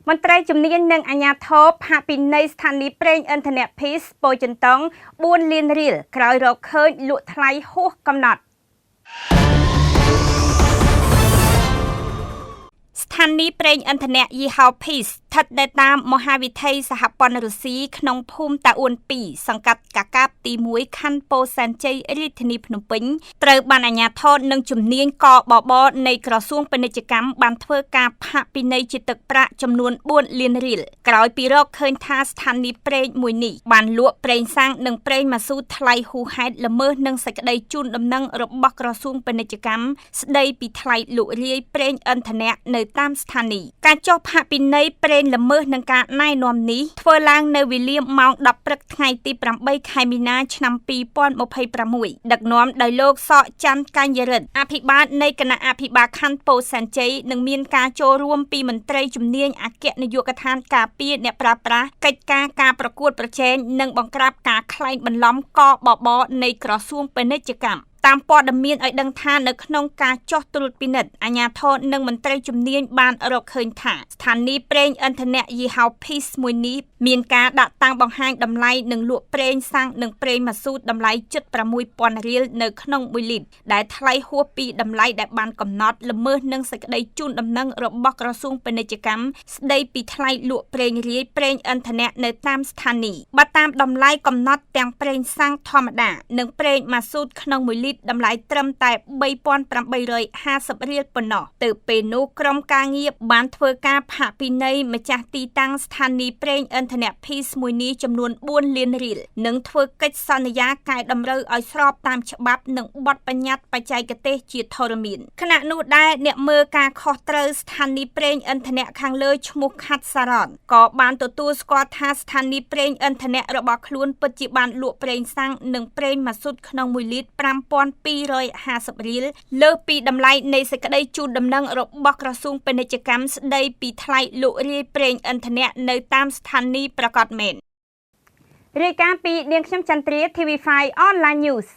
មន្ត្រីជំនាញនិងអាជ្ញាធរផាកពិន័យស្ថានីយ៍ប្រេងឥន្ធនៈ Peace ពោធិ៍ចិនតុង4លានរៀលក្រោយរកឃើញលក់ថ្លៃហួសកំណត់ស្ថានីយ៍ប្រេងឥន្ធនៈយីហោ Peace ស្ថិតនៅតាមមហាវិថីសហព័ន្ធរុស្ស៊ីក្នុងភូមិតាអ៊ួន2សង្កាត់កាកាបទី1ខណ្ឌពោធិ៍សែនជ័យរាជធានីភ្នំពេញត្រូវបានអាជ្ញាធរនិងជំនាញកបបនៃក្រសួងពាណិជ្ជកម្មបានធ្វើការផាកពិន័យជាទឹកប្រាក់ចំនួន4លានរៀលក្រោយពីរកឃើញថាស្ថានីយ៍ប្រេងមួយនេះបានលក់ប្រេងសាំងនិងប្រេងម៉ាស៊ូថ្លៃហួសហេតុល្មើសនឹងសេចក្តីជូនដំណឹងរបស់ក្រសួងពាណិជ្ជកម្មស្តីពីថ្លៃលក់រាយប្រេងឥន្ធនៈនៅតាមស្ថានីយ៍ការចុះផាកពិន័យប្រេងល្មើសនឹងការណែនាំនេះធ្វើឡើងនៅវេលាម៉ោង10ព្រឹកថ្ងៃទី8ខែមីនាឆ្នាំ2026ដឹកនាំដោយលោកសកច័ន្ទកញ្ញរិទ្ធអភិបាលនៃគណៈអភិបាលខណ្ឌពោធិ៍សែនជ័យនិងមានការចូលរួមពីមន្ត្រីជំនាញអគ្គនាយកដ្ឋានការពារអ្នកប្រើប្រាស់កិច្ចការប្រកួតប្រជែងនិងបង្ក្រាបការក្លែងបន្លំកបបនៃក្រសួងពាណិជ្ជកម្មតាមព័ត៌មានឲ្យដឹងថានៅក្នុងការចុះត្រួតពិនិត្យអាជ្ញាធរនិងមន្ត្រីជំនាញបានរកឃើញថាស្ថានីយ៍ប្រេងឥន្ធនៈយីហោ Peace មួយនេះមានការដាក់តាំងបង្ហាញតម្លៃនិងលក់ប្រេងសាំងនិងប្រេងម៉ាស៊ូតម្លៃជិត 6,000 រៀលនៅក្នុង1លីត្រដែលថ្លៃហួសពីតម្លៃដែលបានកំណត់ល្មើសនឹងសេចក្តីជូនដំណឹងរបស់ក្រសួងពាណិជ្ជកម្មស្តីពីថ្លៃលក់ប្រេងរាយប្រេងឥន្ធនៈនៅតាមស្ថានីយ៍បើតាមតម្លៃកំណត់ទាំងប្រេងសាំងធម្មតានិងប្រេងម៉ាស៊ូក្នុង1លីត្រតម្លៃត្រឹមតែ 3,850 រៀលប៉ុណ្ណោះទៅពេលនោះក្រុមការងារបានធ្វើការផាកពិន័យម្ចាស់ទីតាំងស្ថានីយ៍ប្រេងឥន្ធនៈ Peace មួយនេះចំនួន4លានរៀលនិងធ្វើកិច្ចសន្យាកែតម្រូវឲ្យស្របតាមច្បាប់និងបទបញ្ញត្តិបច្ចេកទេសជាធរមានខណៈនោះដែរអ្នកមើលការខុសត្រូវស្ថានីយ៍ប្រេងឥន្ធនៈខាងលើឈ្មោះខាត់សារ៉នក៏បានទទួលស្គាល់ថាស្ថានីយ៍ប្រេងឥន្ធនៈរបស់ខ្លួនពិតជាបានលក់ប្រេងសាំងនិងប្រេងម៉ាស៊ូក្នុង1លីត្រ 5,250 រៀលលើសពីតម្លៃនៃសេចក្តីជូនដំណឹងរបស់ក្រសួងពាណិជ្ជកម្មស្តីពីថ្លៃលក់រាយប្រេងឥន្ធនៈនៅតាមស្ថានីយ៍ប្រកាសមែនរាយការណ៍ពីនាងខ្ញុំចន្ទ្រា TV5 Online News